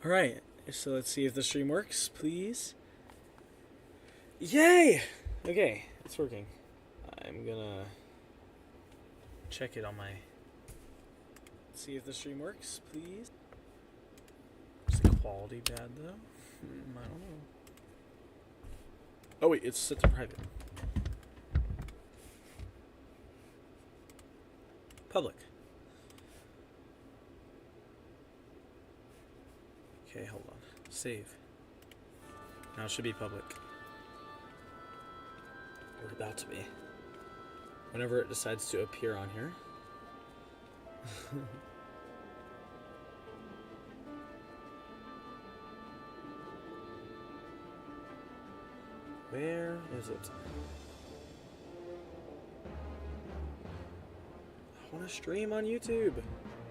Alright, so let's see if the stream works, please. Yay! Okay, it's working. I'm gonna check it on my... See if the stream works, please. Is the quality bad, though? I don't know. Oh wait, it's set to private. Public. Okay, hold on. Save. Now it should be public. Or about to be. Whenever it decides to appear on here. Where is it? I want to stream on YouTube.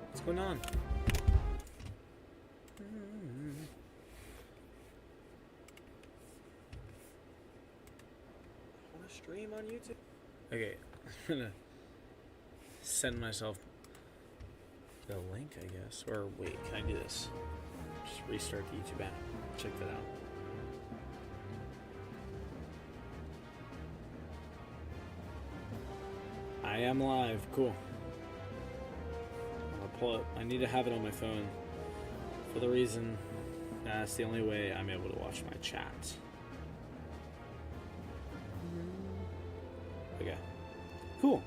What's going on? Stream on YouTube. Okay, I'm gonna send myself the link, I guess. Or wait, can I do this? Just restart the YouTube app. Check that out. I am live. Cool. I'll pull it. I need to have it on my phone for the reason that's the only way I'm able to watch my chat. Okay. Cool.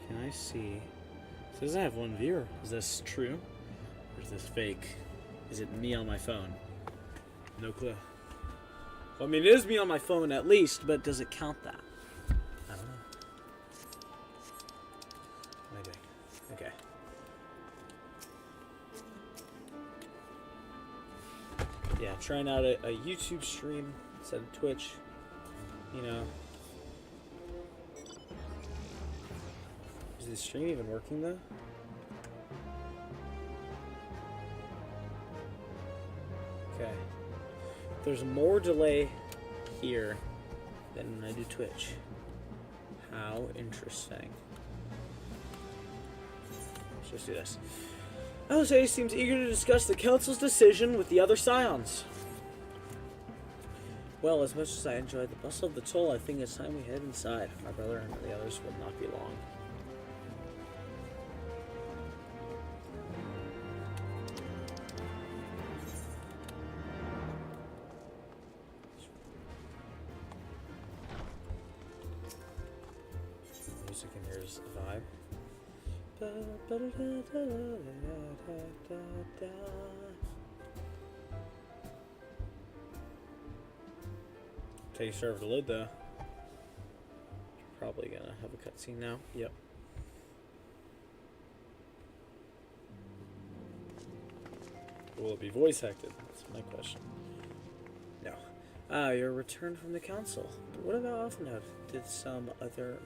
Can I see? It says I have one viewer. Is this true? Or is this fake? Is it me on my phone? No clue. Well, I mean, it is me on my phone at least, but does it count that? I don't know. Maybe. Okay. Yeah, trying out a YouTube stream instead of Twitch. You know. Is this stream even working though? Okay. There's more delay here than when I do Twitch. How interesting. Let's just do this. Jose seems eager to discuss the council's decision with the other scions. Well, as much as I enjoyed the bustle of the toll, I think it's time we head inside. My brother and the others will not be long. The music in here is a vibe. Take a serve the lid though. Probably gonna have a cutscene now. Yep. Will it be voice acted? That's my question. No. Ah, you're returned from the council. But what about Offenhood? Did some other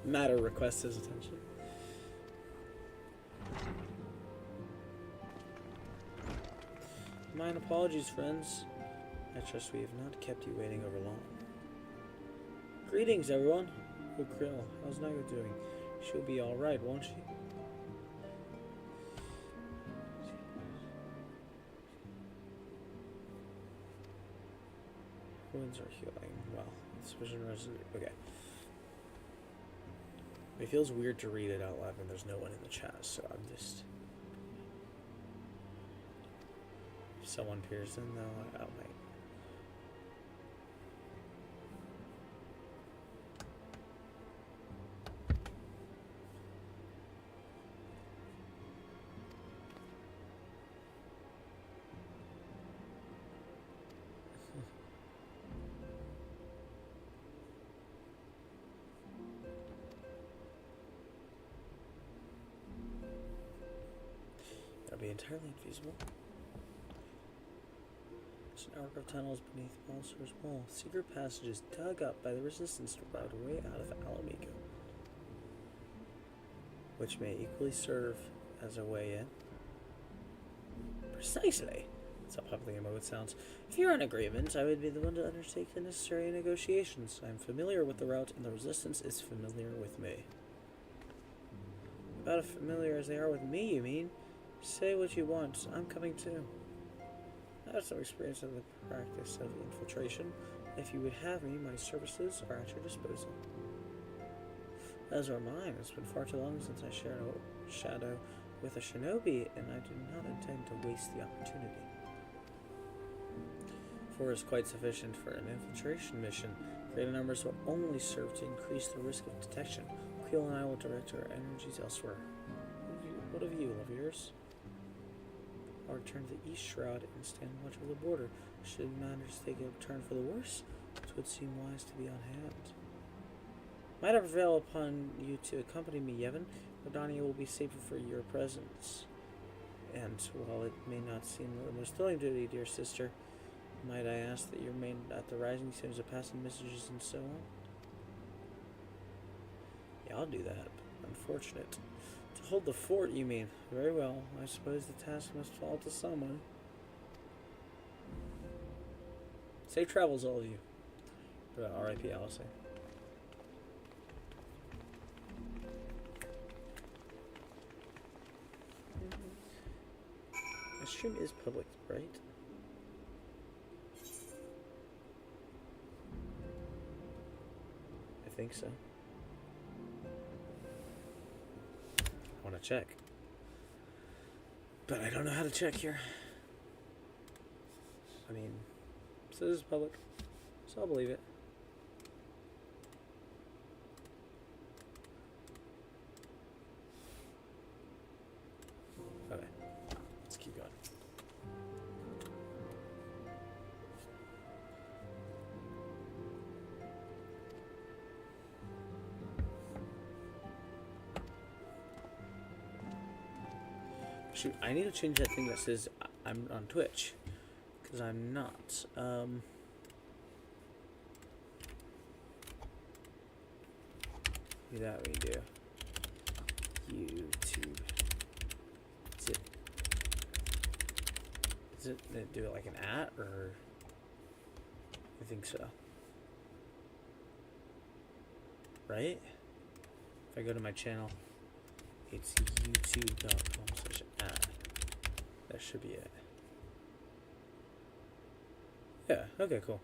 matter request his attention? Mine apologies, friends. I trust we have not kept you waiting over long. Greetings, everyone. Oh, Krill, how's Naga doing? She'll be alright, won't she? Wounds are healing. Well, suspicion resident. Okay. It feels weird to read it out loud when there's no one in the chat, so I'm just... If someone peers in, though, I might. Be entirely infeasible. There's an arc of tunnels beneath Balsor's wall. Secret passages dug up by the resistance to provide a way out of Alamico, which may equally serve as a way in. Precisely. That's how publicly it sounds. If you're in agreement, I would be the one to undertake the necessary negotiations. I am familiar with the route, and the resistance is familiar with me. About as familiar as they are with me, you mean? Say what you want. I'm coming too. I have some experience in the practice of infiltration. If you would have me, my services are at your disposal. As are mine. It's been far too long since I shared a shadow with a shinobi, and I do not intend to waste the opportunity. 4 is quite sufficient for an infiltration mission. Greater numbers will only serve to increase the risk of detection. Creel and I will direct our energies elsewhere. What of you, love yours? I'll return to the East Shroud and stand watch over the border. Should matters take a turn for the worse, it would seem wise to be on hand. Might I prevail upon you to accompany me, Yevon? Rodania will be safer for your presence. And while it may not seem the most thrilling duty, dear sister, might I ask that you remain at the Rising Stones of passing messages and so on? Yeah, I'll do that. Unfortunate. To hold the fort, you mean? Very well. I suppose the task must fall to someone. Safe travels, all of you. R.I.P. Alice. The stream is public, right? I think so. I want to check. But I don't know how to check here. I mean, so this is public, so I'll believe it. Okay, let's keep going. Shoot, I need to change that thing that says I'm on Twitch, because I'm not. That we do. YouTube. Does it do it like an @ or? I think so. Right? If I go to my channel, it's youtube.com/@. That should be it. Yeah, okay, cool.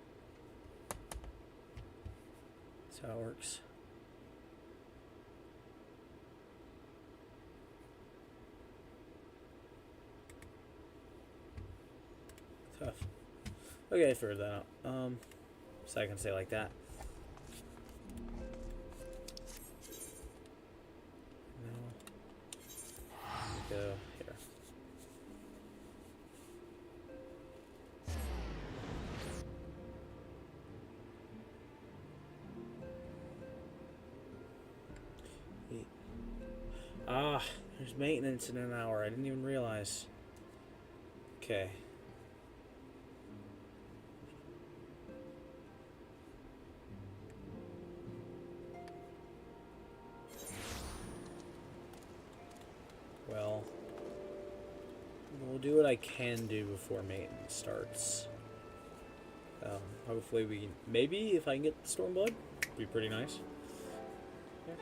That's how it works. Tough. Okay, I figured that out. So I can say like that. No. Go here. There's maintenance in an hour. I didn't even realize. Okay. Well, we'll do what I can do before maintenance starts. Hopefully we can, maybe if I can get the Stormblood, it'd be pretty nice. Yeah.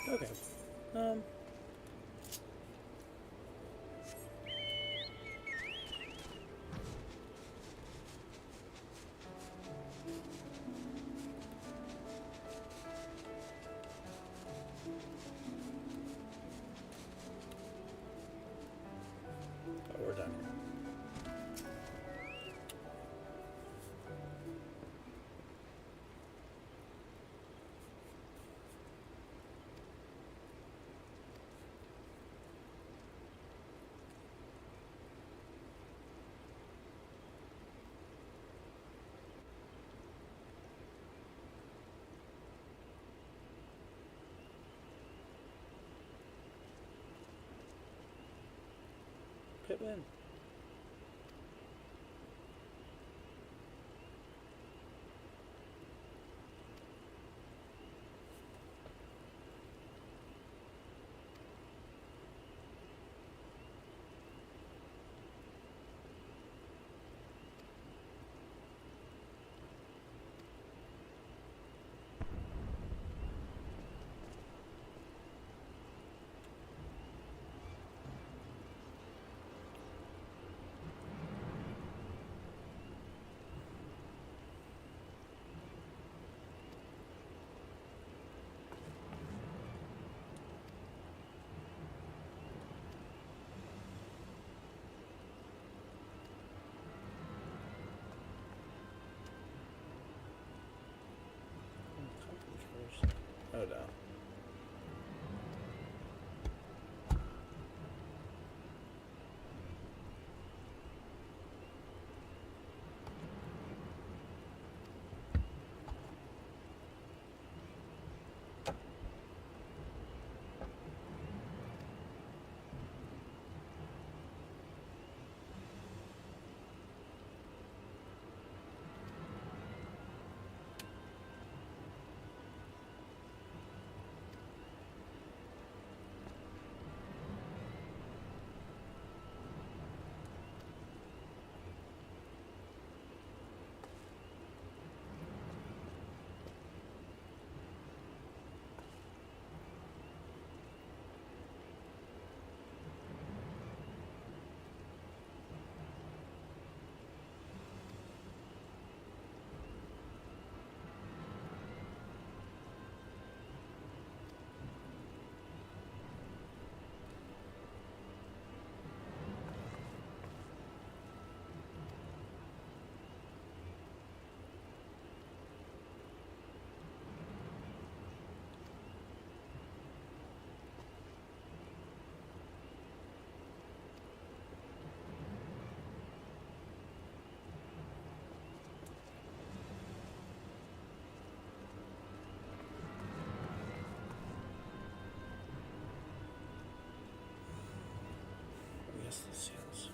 Okay. Oh, we're done. Pittman. Oh no. Yes, this is.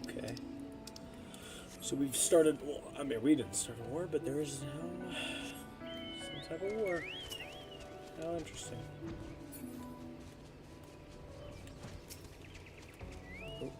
Okay. So we've started. Well, I mean, we didn't start a war, but there is now some type of war. How interesting. Oh.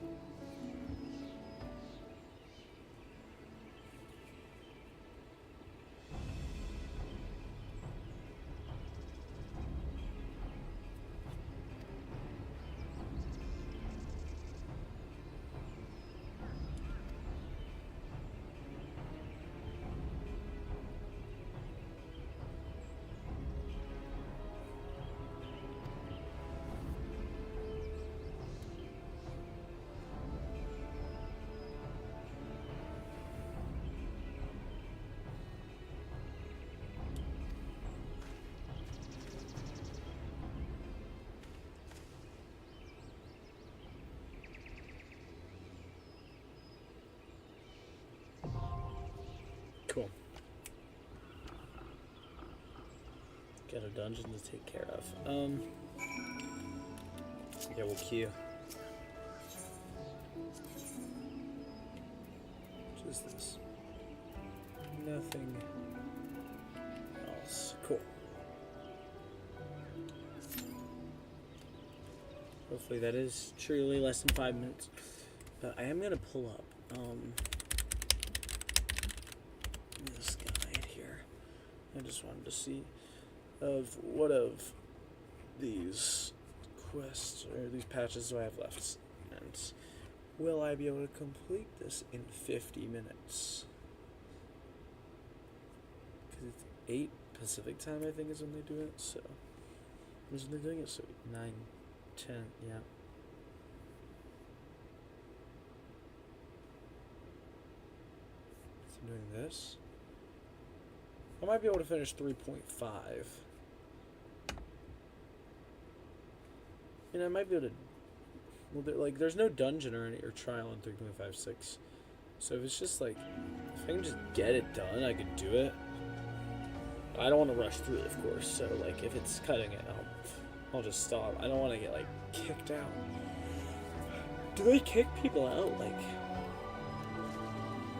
Cool. Got a dungeon to take care of. Yeah, we'll queue. What is this? Nothing else. Cool. Hopefully that is truly less than 5 minutes. But I am gonna pull up this guide here. I just wanted to see of what of these quests or these patches do I have left, and will I be able to complete this in 50 minutes? Because it's 8 Pacific time, I think, is when they do it. So when they're doing it, so 9, 10, yeah. So I'm doing this. I might be able to finish 3.5. And I might be able to. Well, there's no dungeon or trial in 3.56. So if it's just like, if I can just get it done, I could do it. I don't want to rush through it, of course. So like, if it's cutting it, I'll just stop. I don't want to get like kicked out. Do they kick people out? Like,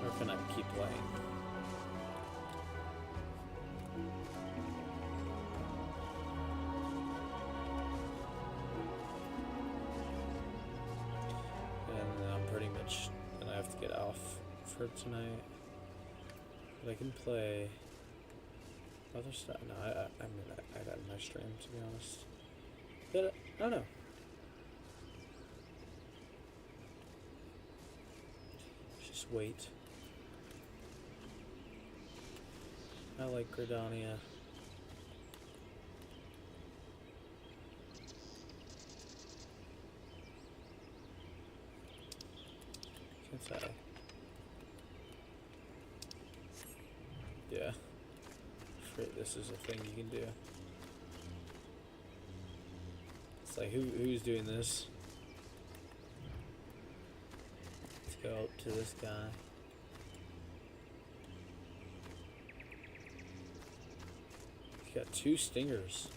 or can I keep playing? For tonight, but I can play other stuff. No, I mean, I got my stream, to be honest. But I don't know. Just wait. I like Gridania. Can't say. Yeah. This is a thing you can do. It's like, who's doing this? Let's go up to this guy. He's got 2 stingers.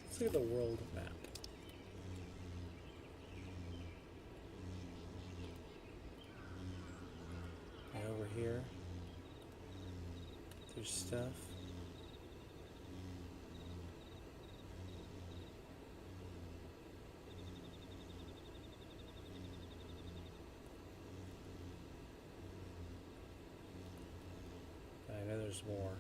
Let's look at the world map. And over here, there's stuff. I know there's more.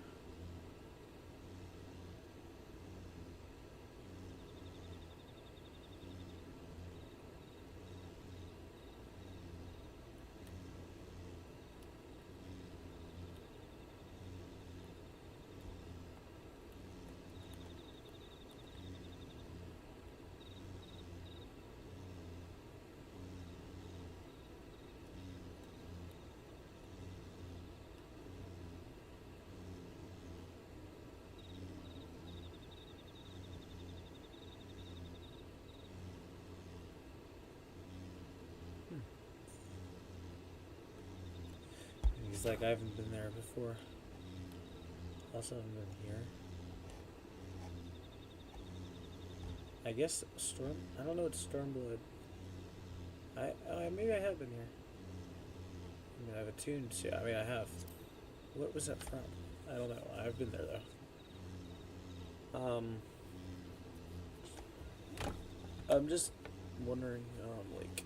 He's like, I haven't been there before. Also haven't been here. I guess Storm. I don't know what Stormblood. Maybe I have been here. I mean, I have attuned to. I mean, I have. What was that from? I don't know. I've been there though. I'm just wondering, like,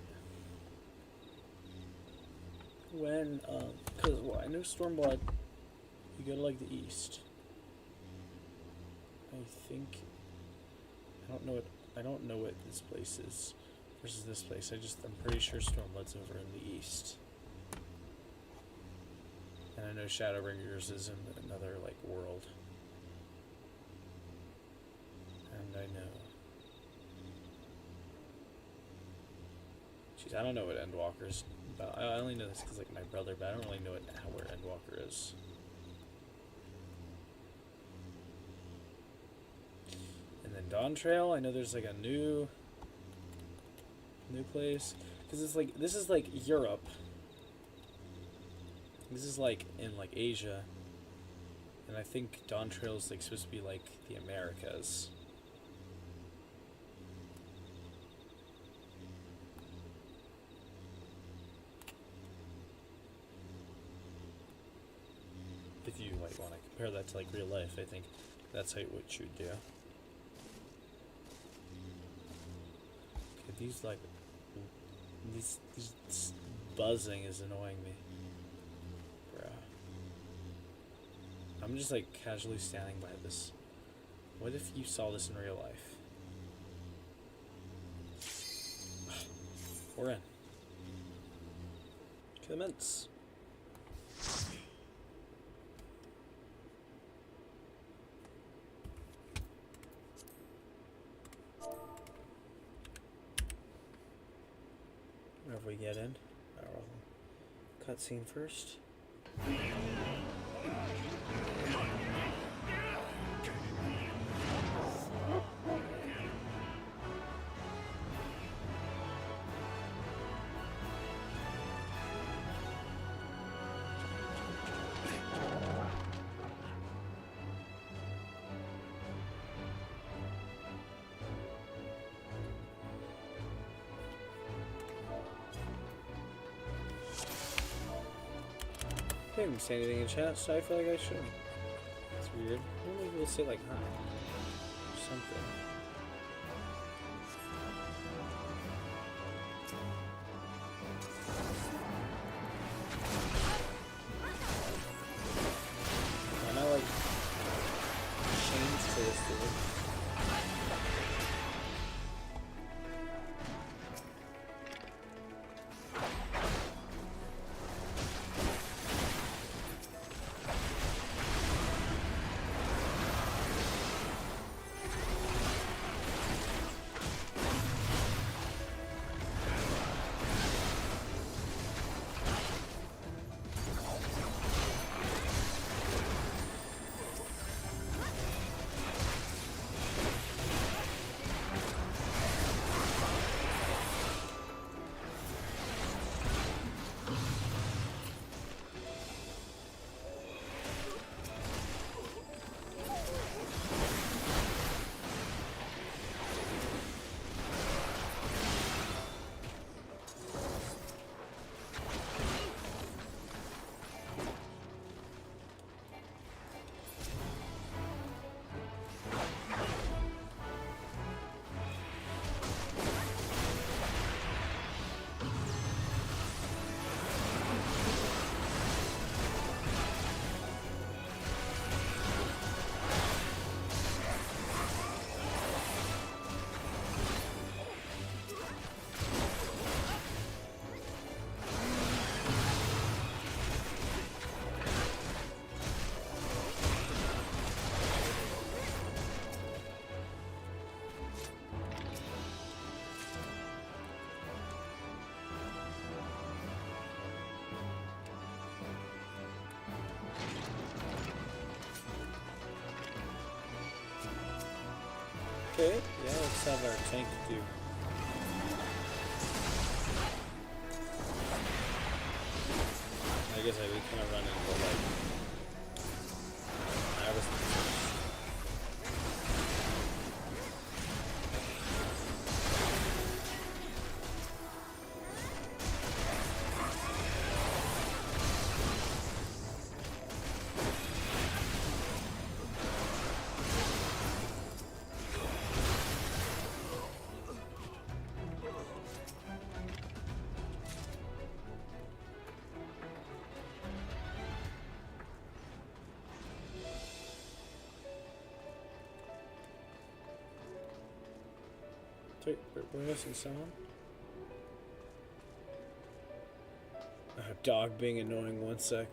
when, cause well, I know Stormblood. You go to like the east. I think. I don't know what this place is versus this place. I'm pretty sure Stormblood's over in the east. And I know Shadowbringers is in another, like, world. And I know. Jeez, I don't know what Endwalker is about. I only know this because, like, my brother, but I don't really know where Endwalker is. Dawntrail, I know there's like a new place, because it's like, this is like Europe, this is like in like Asia, and I think Dawntrail is like supposed to be like the Americas. compare that to like real life, I think that's how what you would do. Okay, these like these this buzzing is annoying me. Bruh. I'm just like casually standing by this. What if you saw this in real life? We're in. Commence. Whenever we get in, cutscene first. I didn't say anything in chat, so I feel like I should. It's weird. Normally people say like hi or something. Am I like chained to this dude? Okay, yeah, let's have our tank do. I guess I would kind of run into like. I was. Wait, we're missing someone? Dog being annoying, 1 sec.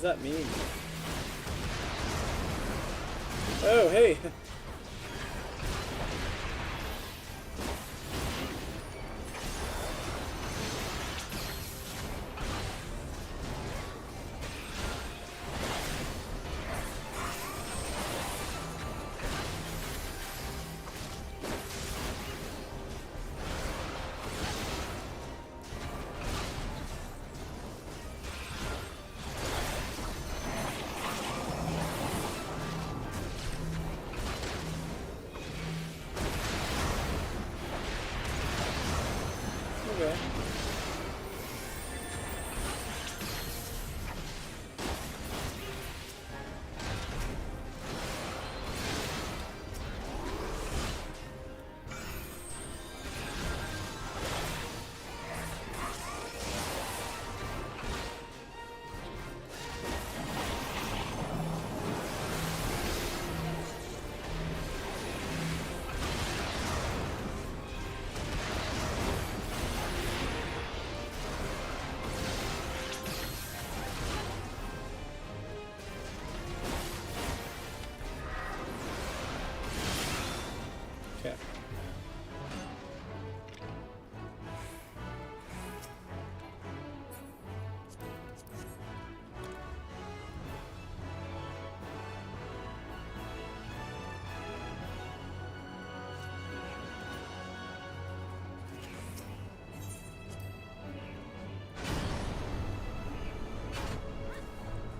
does that mean? Oh, hey! Okay. Okay.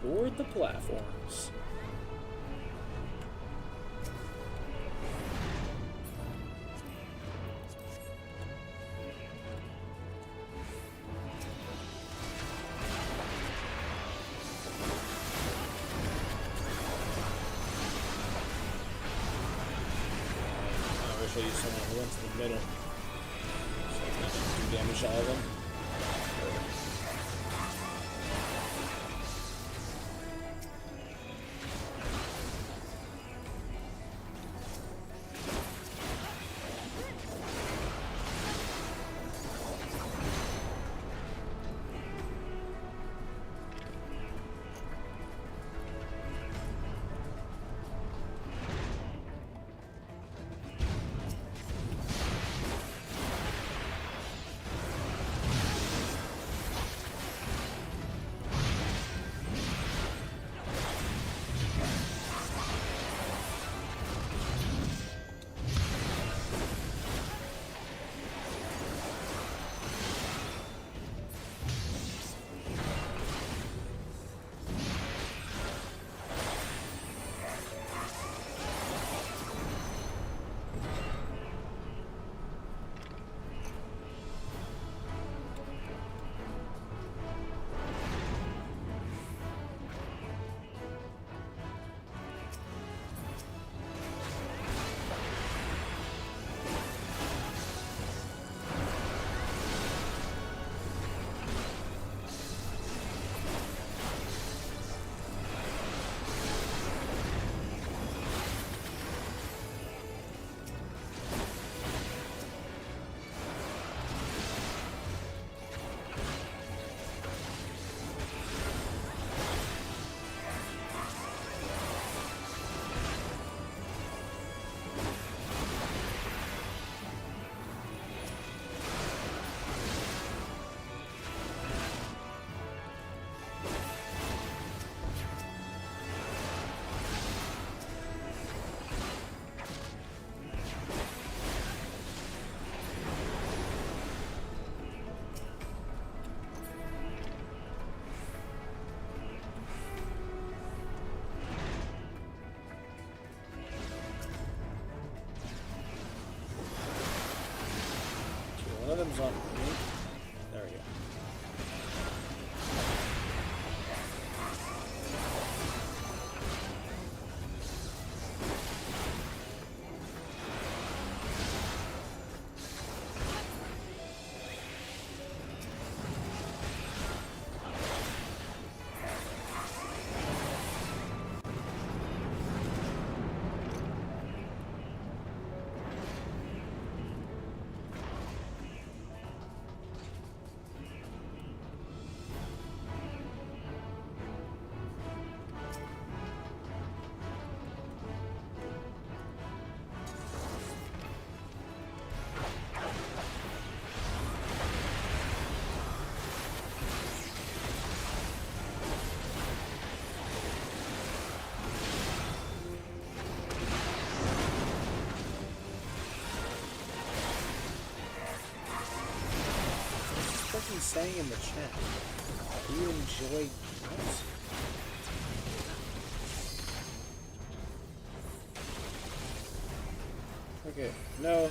Board the platforms. I wish I used someone who went to the middle. So I can do damage to all of them. One of them's on me. There we go. saying in the chat? Do you enjoy what? Okay, no.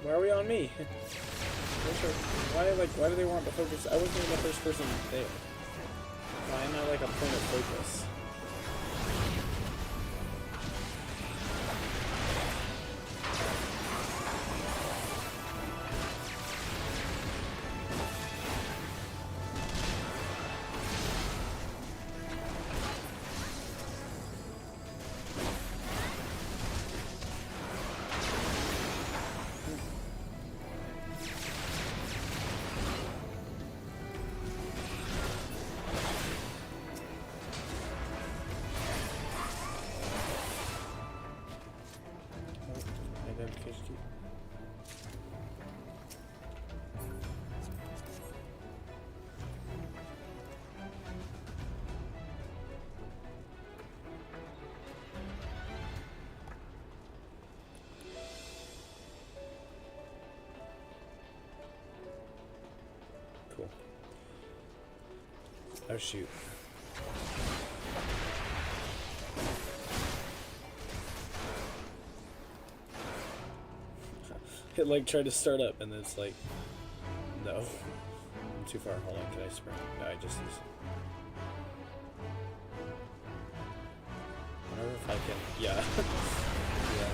Why are we on me? Why do they want the focus? I wasn't even the first person there. Why am I like a point of focus? Cool. Oh shoot. It like tried to start up and then it's like, no. I'm too far. Hold on, can I sprint? No, I just use. I wonder if I can. Yeah. Yeah.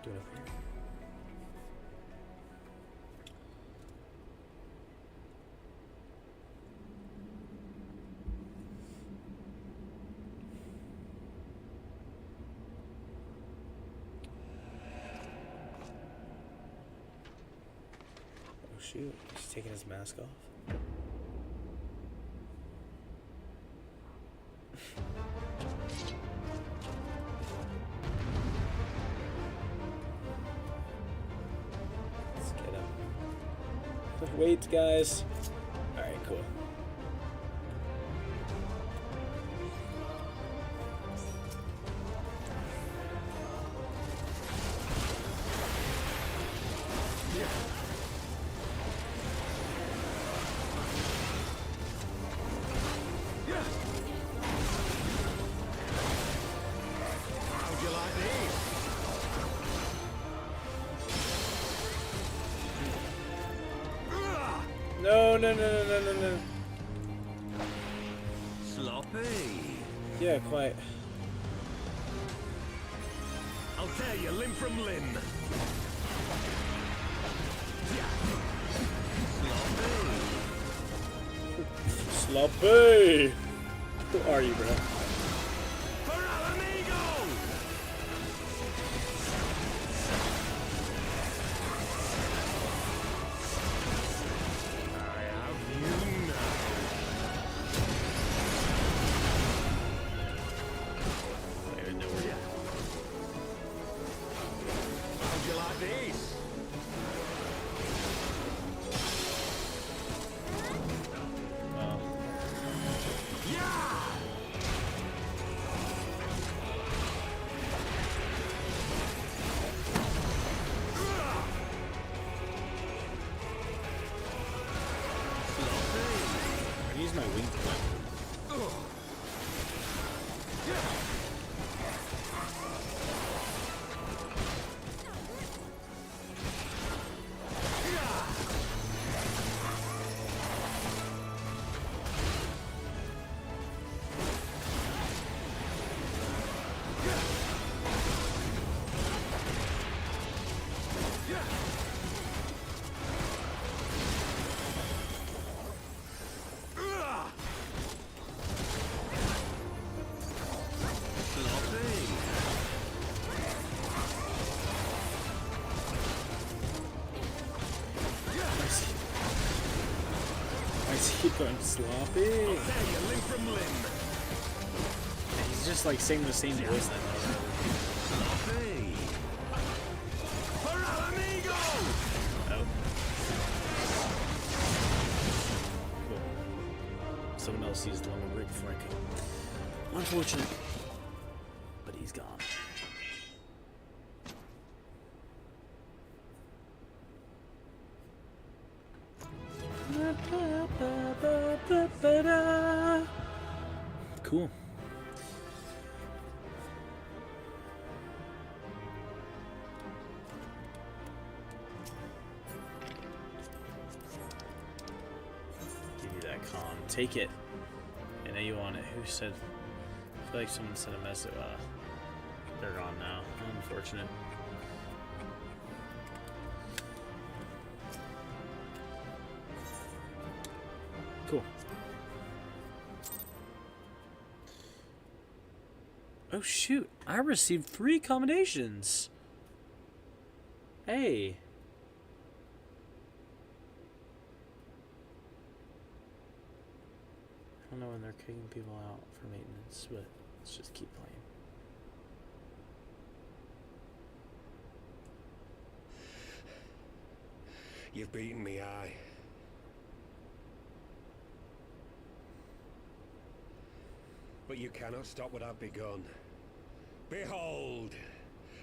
Do it up here. Oh shoot, he's taking his mask off. Wait, guys. Alright, cool. no, no, no, no, no. Sloppy. Yeah, quite. I'll tear you limb from limb. Sloppy. Sloppy! Who are you, bro? For our amigo! I have you now. I don't even know where yet. How'd you like these? Well, Yeah! I can use my wing point. Why is he going sloppy? Tear you limb from limb. He's just like saying the same voice then. Sloppy. For our amigo! Oh. Cool. Someone else used the lumber brick before I could. Unfortunate. But he's gone. Cool. Give you that calm. Take it. I know you want it. Who said? I feel like someone sent a message. They're gone now. Unfortunate. Cool. Oh shoot, I received 3 accommodations. Hey. I don't know when they're kicking people out for maintenance, but let's just keep playing. You've beaten me, aye. But you cannot stop what I've begun. Behold,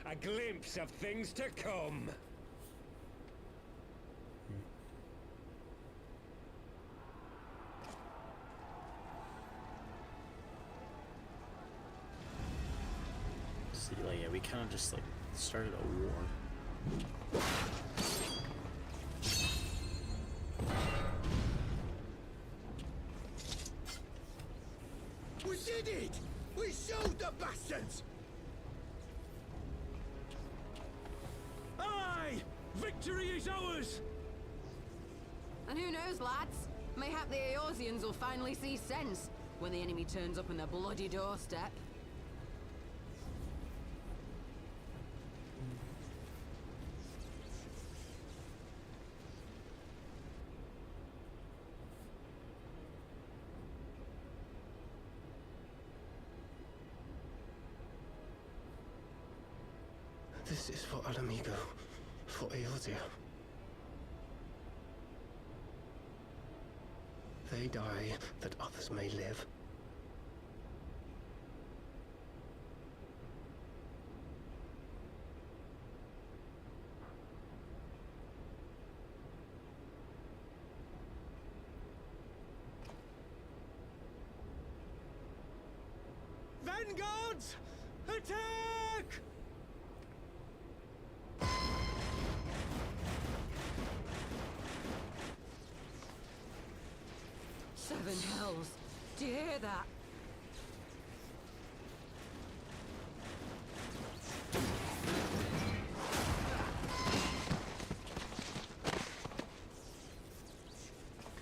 a glimpse of things to come. See, like, yeah, we kind of just like started a war. We did it! We showed the bastards! Aye! Victory is ours! And who knows, lads? Mayhap the Eorzeans will finally see sense when the enemy turns up on their bloody doorstep. This is for Al Amigo, for Eorzea. They die that others may live. Vanguards! Attack! seven hells. Do you hear that?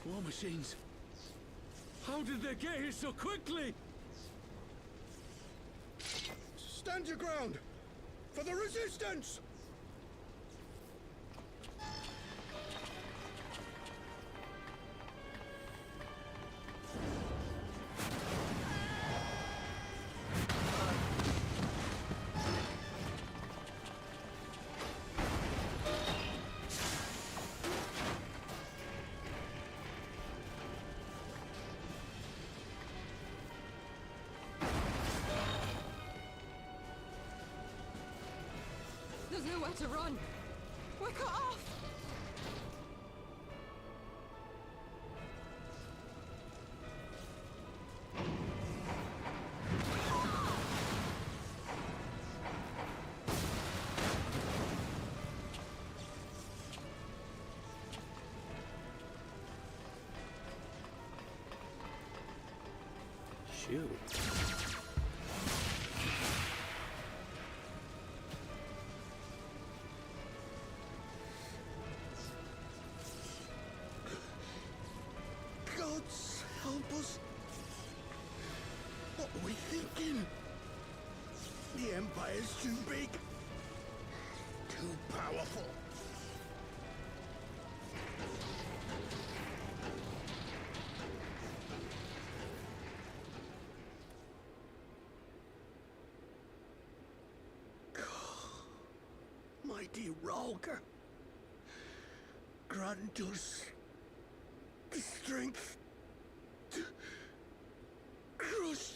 War machines. How did they get here so quickly? Stand your ground! For the resistance! There's nowhere to run. We're cut off. Shoot. Gods help us! What are we thinking? The Empire's too big. Too powerful. Mighty Rhalgr, grant us the strength to crush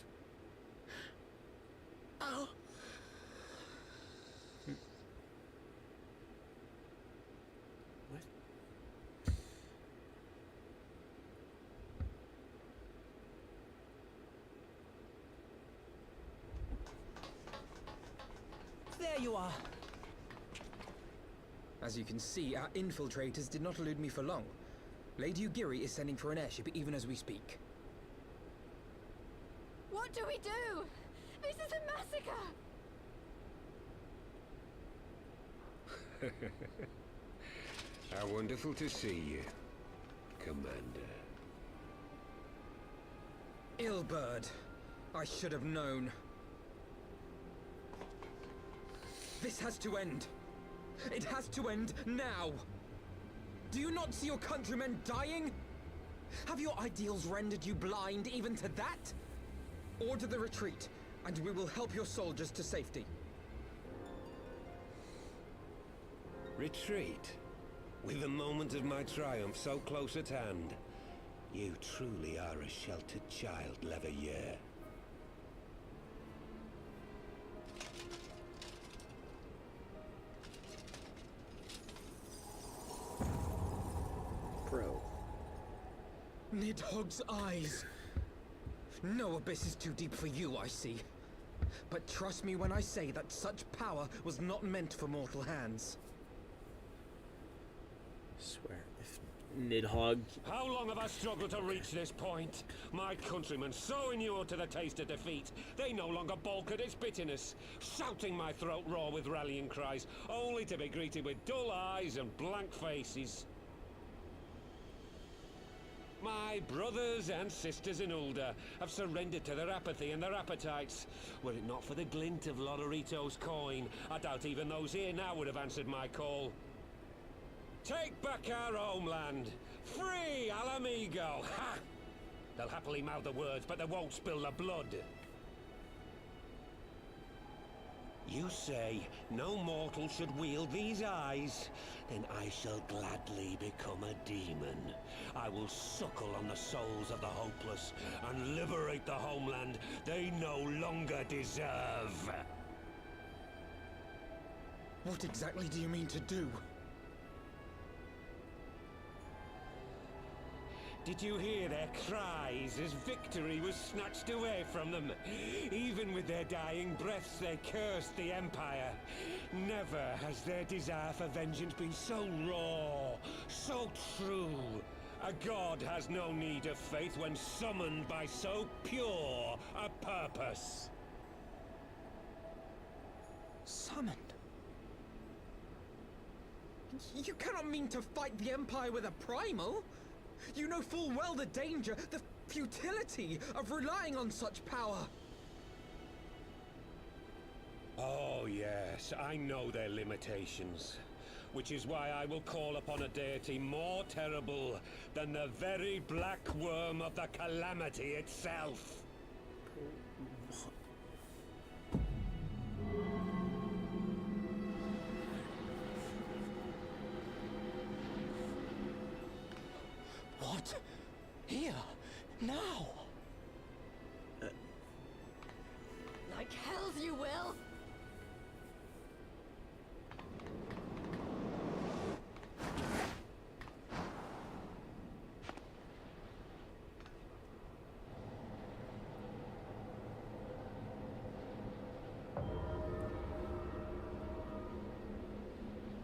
our... What? There you are. As you can see, our infiltrators did not elude me for long. Lady Ugiri is sending for an airship even as we speak. What do we do? This is a massacre. How wonderful to see you, Commander. Ilberd. I should have known. This has to end. It has to end now. Do you not see your countrymen dying? Have your ideals rendered you blind even to that? Order the retreat, and we will help your soldiers to safety. Retreat? With the moment of my triumph so close at hand? You truly are a sheltered child, Leveilleur. Bro. Nidhogg's eyes. No abyss is too deep for you, I see. But trust me when I say that such power was not meant for mortal hands. Swear, if Nidhogg... How long have I struggled to reach this point? My countrymen, so inured to the taste of defeat, they no longer balk at its bitterness, shouting my throat raw with rallying cries, only to be greeted with dull eyes and blank faces. My brothers and sisters in Ulda have surrendered to their apathy and their appetites. Were it not for the glint of Lodorito's coin, I doubt even those here now would have answered my call. Take back our homeland! Free Ala Mhigo! Ha! They'll happily mouth the words, but they won't spill the blood. You say no mortal should wield these eyes? Then I shall gladly become a demon. I will suckle on the souls of the hopeless and liberate the homeland they no longer deserve. What exactly do you mean to do? Did you hear their cries as victory was snatched away from them? Even with their dying breaths, they cursed the Empire. Never has their desire for vengeance been so raw, so true. A god has no need of faith when summoned by so pure a purpose. Summoned? You cannot mean to fight the Empire with a primal? You know full well the danger, the futility of relying on such power. Oh yes, I know their limitations. Which is why I will call upon a deity more terrible than the very black worm of the Calamity itself. What? Here? Now? Like hells you will!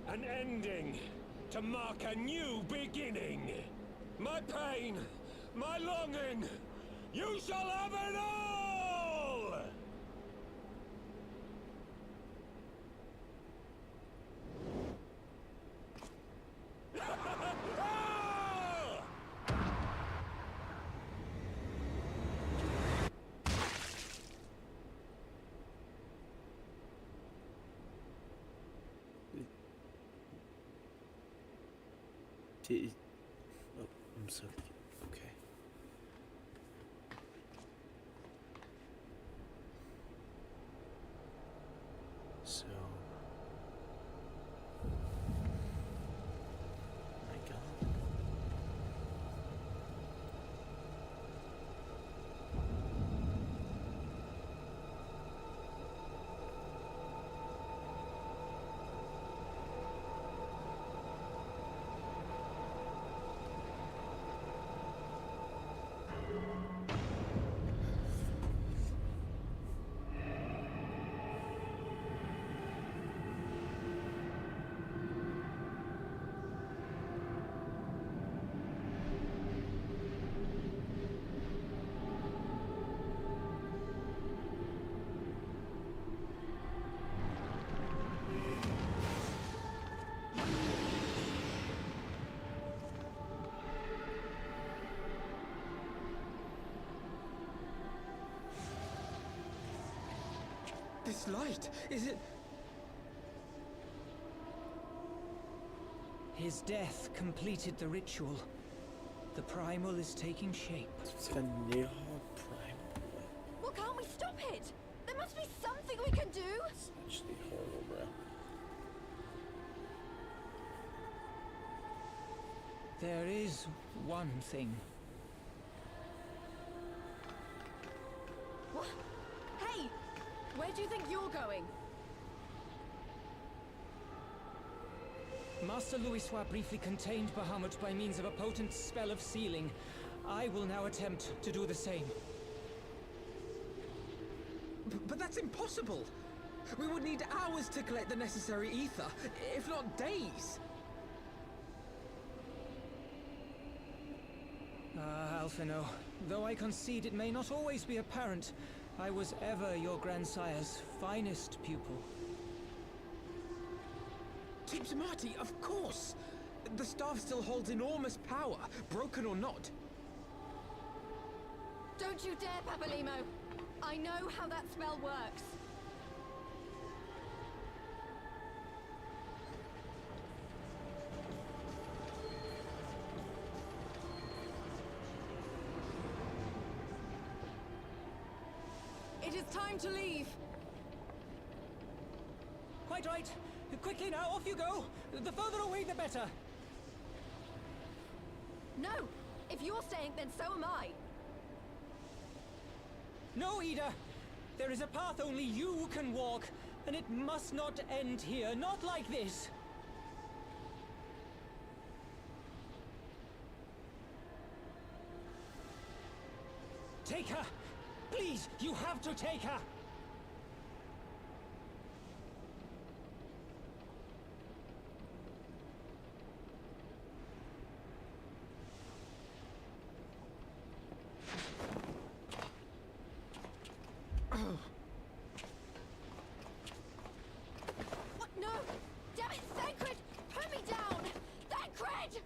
An ending to mark a new beginning. My pain, my longing, you shall have it all! Oh, I'm sorry. Okay. So. My God. This light, is it? His death completed the ritual. The primal is taking shape. Vanilla Primal. Well, can't we stop it? There must be something we can do! It's actually horrible, bro. There is one thing. What? Hey! Where do you think you're going? Master Louisoix briefly contained Bahamut by means of a potent spell of sealing. I will now attempt to do the same. But that's impossible! We would need hours to collect the necessary ether, if not days! Ah, Alphino, though I concede it may not always be apparent, I was ever your grandsire's finest pupil. Tipsmati, of course! The staff still holds enormous power, broken or not. Don't you dare, Papalimo! I know how that spell works. It is time to leave. Quite right. Quickly now, off you go. The further away, the better. No! If you're staying, then so am I. No, Ida. There is a path only you can walk, and it must not end here. Not like this. Take her! Please, you have to take her! What? No! Damn it, Thancred! Put me down! Thancred!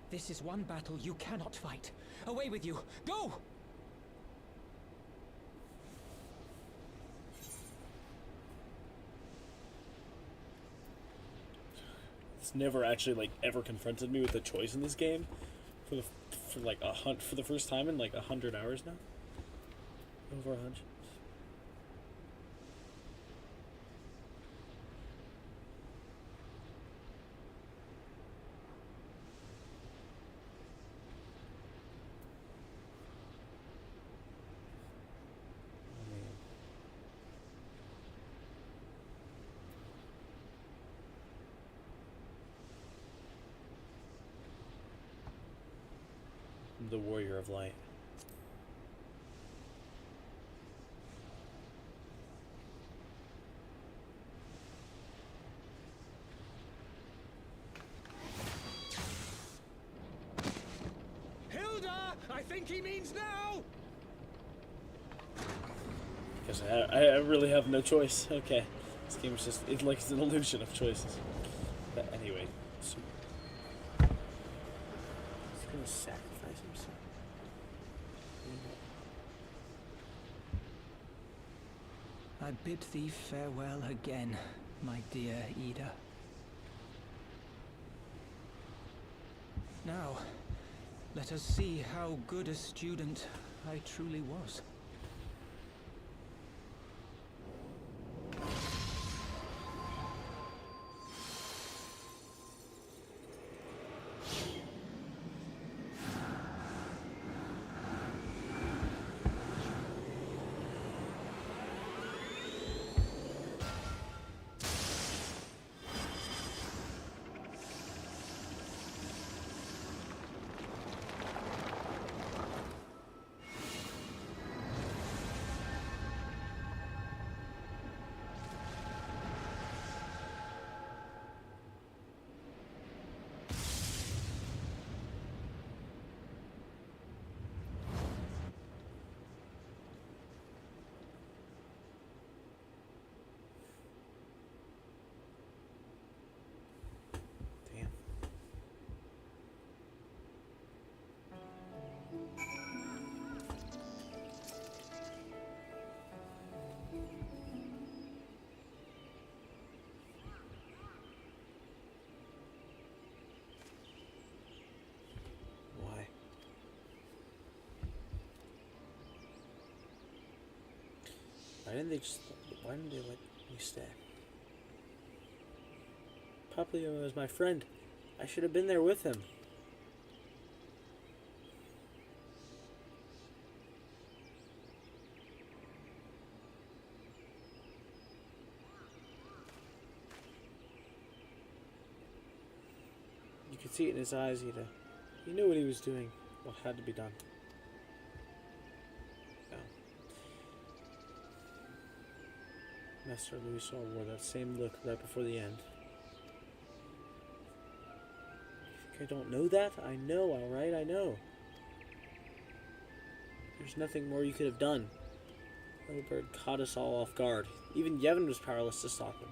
This is one battle you cannot fight. Away with you! Go! It's never actually like ever confronted me with a choice in this game for like for the first time in like 100 hours now. Over 100. The Warrior of Light. Hilda! I think he means now! Because I really have no choice. Okay. This game is just, it's an illusion of choices. But anyway, so he's gonna sacrifice himself. I bid thee farewell again, my dear Ida. Now, let us see how good a student I truly was. Damn. Why? Why didn't they let me stay? Papillon was my friend. I should have been there with him. You could see it in his eyes, Ida. He knew what he was doing, what had to be done. No. Master Louisaul wore that same look right before the end. You think I don't know that? I know, alright, I know. There's nothing more you could have done. Hildebert caught us all off guard. Even Yevon was powerless to stop him.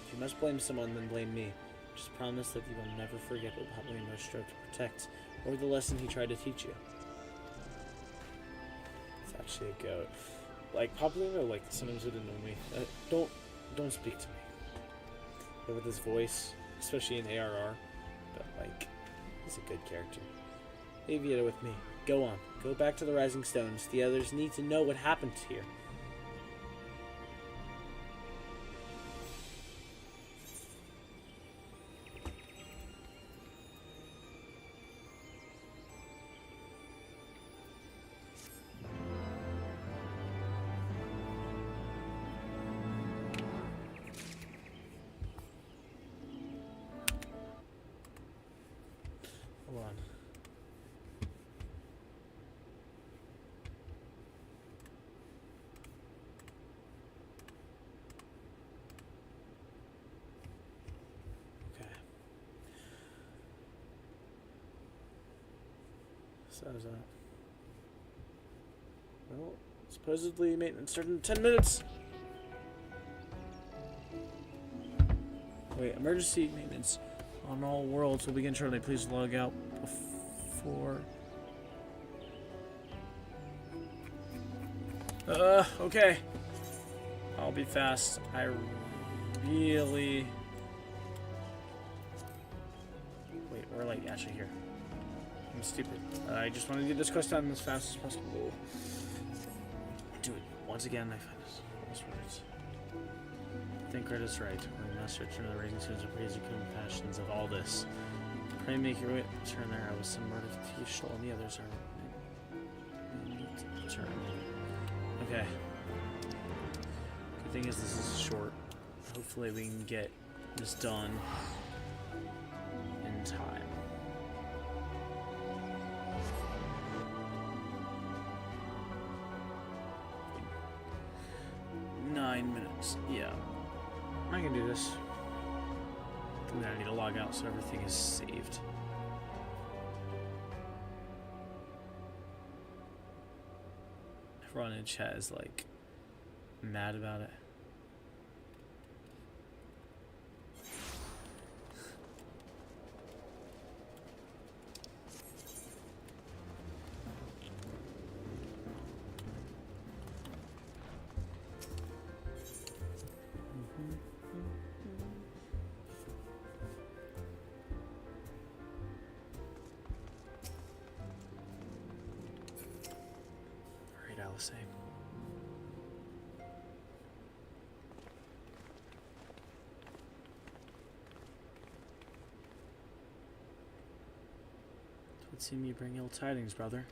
If you must blame someone, then blame me. Just promise that you will never forget what Pablino strove to protect, or the lesson he tried to teach you. It's actually a goat. Like, Pablino, like, sometimes would annoy me. Don't speak to me. But with his voice, especially in ARR, but, like, he's a good character. Leave Ida with me. Go on. Go back to the Rising Stones. The others need to know what happened here. Hold on. So that was well, supposedly maintenance started in 10 minutes. Wait, emergency maintenance on all worlds will begin shortly. Please log out before. Okay. I'll be fast. I really. Wait, we're like actually here. I'm stupid. I just want to get this quest done as fast as possible. Do it once again. I find this. Last words. I think Greta's right. We must return to the raising sons of praise and compassions of all this. Pray make your way. Turn there. I was some murder confused. And the others are. Turn. Okay. Good thing is this is short. Hopefully we can get this done in time. Yeah, I can do this. And then I need to log out so everything is saved. Everyone in chat is like mad about it. Same. It would seem you bring ill tidings, brother.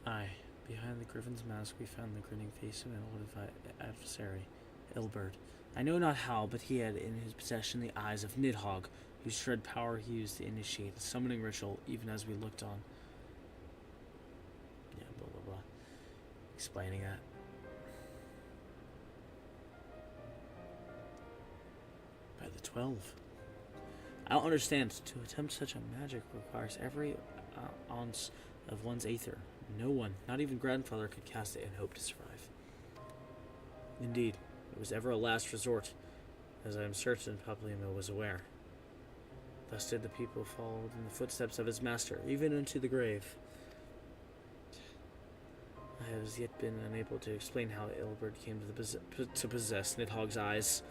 Aye, behind the griffin's mask we found the grinning face of an old adversary, Ilberd. I know not how, but he had in his possession the eyes of Nidhogg, whose shred power he used to initiate the summoning ritual, even as we looked on. Explaining that. By the 12. I don't understand. To attempt such a magic requires every ounce of one's aether. No one, not even grandfather, could cast it and hope to survive. Indeed, it was ever a last resort, as I am certain Papalymo was aware. Thus did the people follow in the footsteps of his master, even into the grave. I have as yet been unable to explain how Ilberd came to possess Nidhogg's eyes.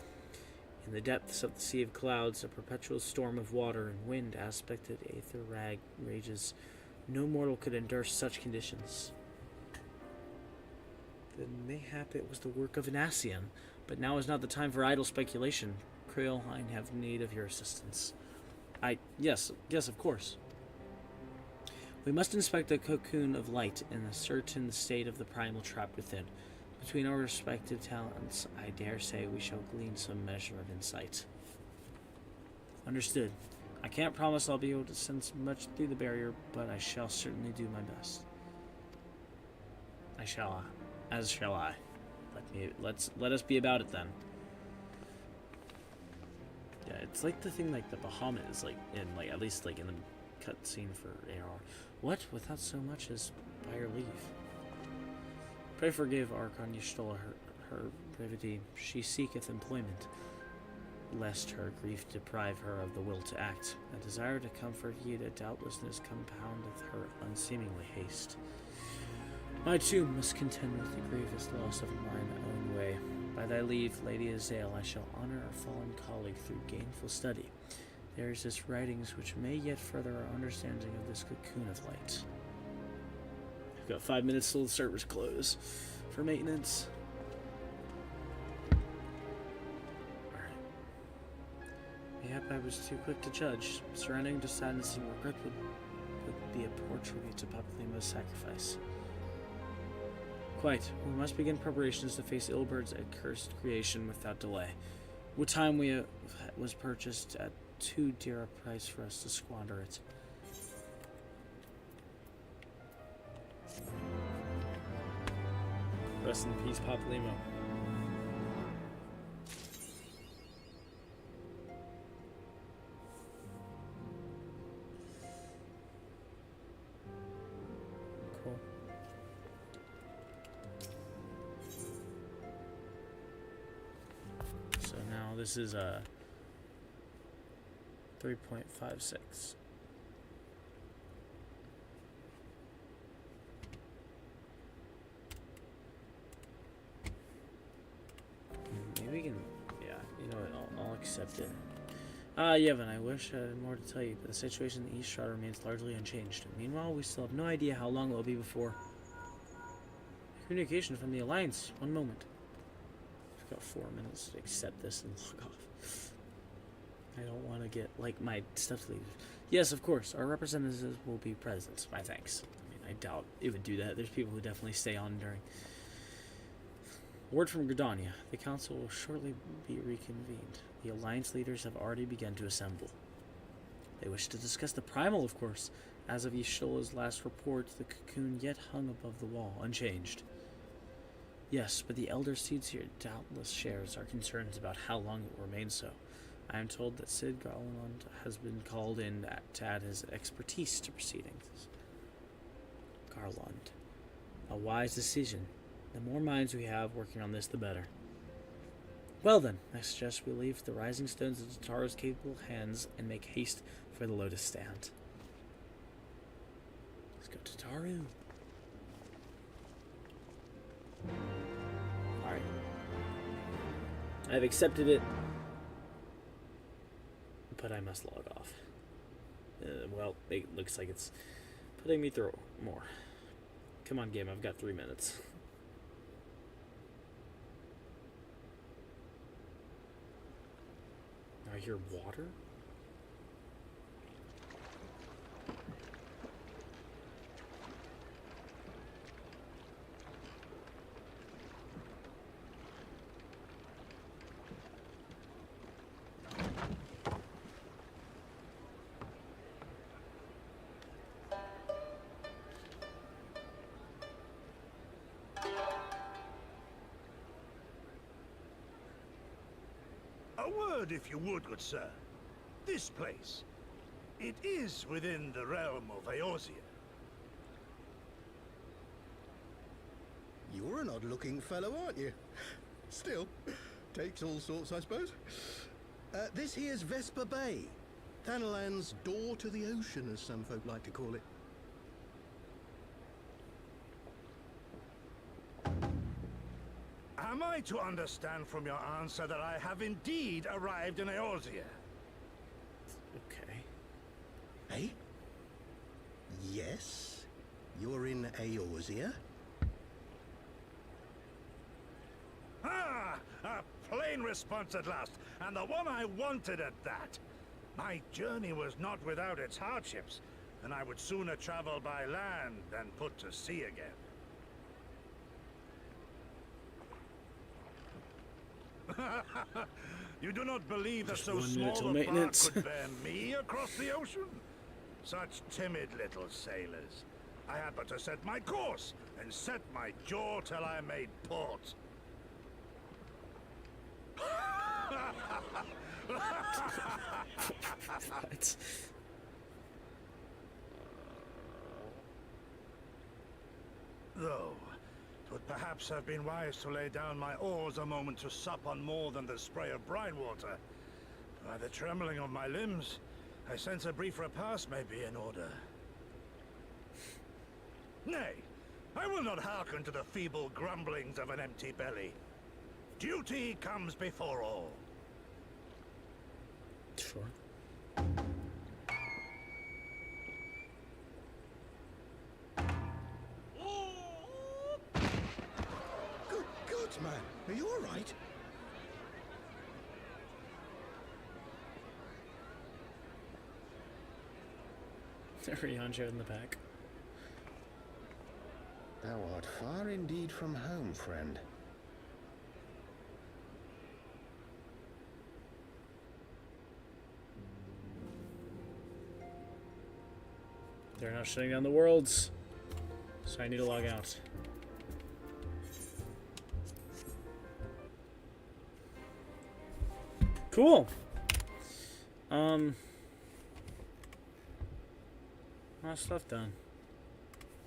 In the depths of the sea of clouds, a perpetual storm of water and wind aspected aether rages. No mortal could endure such conditions. Then mayhap it was the work of an Ascian, but now is not the time for idle speculation. Creel, I have need of your assistance. Yes, of course. We must inspect the cocoon of light and ascertain the state of the primal trap within. Between our respective talents, I dare say we shall glean some measure of insight. Understood. I can't promise I'll be able to sense much through the barrier, but I shall certainly do my best. As shall I. Let us be about it then. Yeah, it's like the thing like the Bahamut is like in like at least like in the cutscene for AR. What? Without so much as by your leave. Pray forgive Archon Y'shtola her brevity. She seeketh employment, lest her grief deprive her of the will to act. A desire to comfort ye to doubtlessness compoundeth her unseemingly haste. I too must contend with the grievous loss of mine own way. By thy leave, Lady Azael, I shall honor our fallen colleague through gainful study. There is this writings which may yet further our understanding of this cocoon of light. We've got 5 minutes till the servers close for maintenance. Alright. Mayhap I was too quick to judge. Surrendering to sadness and regret would be a poor tribute to Papalymo's sacrifice. Quite. We must begin preparations to face Ilberd's accursed creation without delay. What time was purchased at too dear a price for us to squander it. Rest in peace, Papalymo. this is 3.56. Maybe we can, yeah, you know what, I'll accept it. Yevon, I wish I had more to tell you, but the situation in the East Shroud remains largely unchanged. Meanwhile, we still have no idea how long it will be before... Communication from the Alliance. One moment. I've got 4 minutes to accept this and log off. I don't want to get, like, my stuff to leave. Yes, of course, our representatives will be present. My thanks. I mean, I doubt it would do that. There's people who definitely stay on during... Word from Gridania. The council will shortly be reconvened. The Alliance leaders have already begun to assemble. They wish to discuss the Primal, of course. As of Yashilla's last report, the cocoon yet hung above the wall, unchanged. Yes, but the Elder Seedseer doubtless shares our concerns about how long it will remain so. I am told that Sid Garland has been called in to add his expertise to proceedings. Garland. A wise decision. The more minds we have working on this, the better. Well then, I suggest we leave the Rising Stones in Tataru's capable hands and make haste for the Lotus Stand. Let's go to Tataru. Alright. I've accepted it, but I must log off. Well, it looks like it's putting me through more. Come on, game, I've got 3 minutes. I hear water? A word, if you would, good sir. This place, it is within the realm of Eorzea. You're an odd-looking fellow, aren't you? Still, takes all sorts, I suppose. This here's Vesper Bay. Thanalan's door to the ocean, as some folk like to call it. Am I to understand from your answer that I have indeed arrived in Eorzea? Okay. Eh? Yes? You're in Eorzea? Ah! A plain response at last, and the one I wanted at that. My journey was not without its hardships, and I would sooner travel by land than put to sea again. You do not believe that Just so 1 minute small till a maintenance. bark could bear me across the ocean? Such timid little sailors. I had but to set my course and set my jaw till I made port. What? Though, it would perhaps have been wise to lay down my oars a moment to sup on more than the spray of brine water. By the trembling of my limbs, I sense a brief repast may be in order. Nay, I will not hearken to the feeble grumblings of an empty belly. Duty comes before all. Sure. Good God, man. Are you all right? Rianjo in the back. Thou art far indeed from home, friend. They're not shutting down the worlds, so I need to log out. Cool. A lot of stuff done.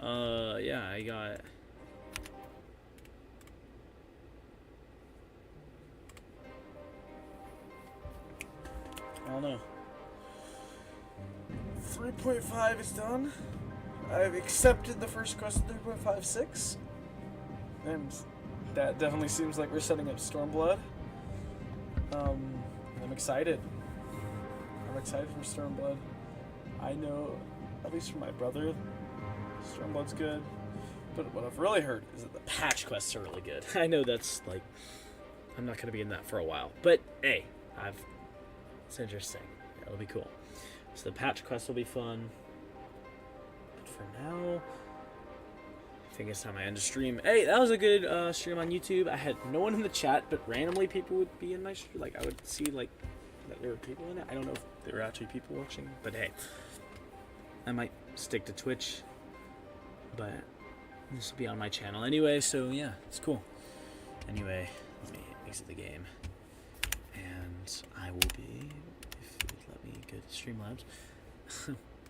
Yeah, I got. don't know. 3.5 is done. I've accepted the first quest of 3.56. And that definitely seems like we're setting up Stormblood. I'm excited. I'm excited for Stormblood. I know, at least from my brother, Stormblood's good. But what I've really heard is that the patch quests are really good. I know that's like, I'm not going to be in that for a while. But hey, it's interesting. It'll be cool. So the patch quests will be fun. But for now, I think it's time I end the stream. Hey, that was a good stream on YouTube. I had no one in the chat, but randomly people would be in my stream. Like, I would see, like, that there were people in it. I don't know if there were actually people watching. But hey, I might stick to Twitch. But this will be on my channel anyway, so yeah, it's cool. Anyway, let me exit the game. And I will be, if it would let me go to Streamlabs,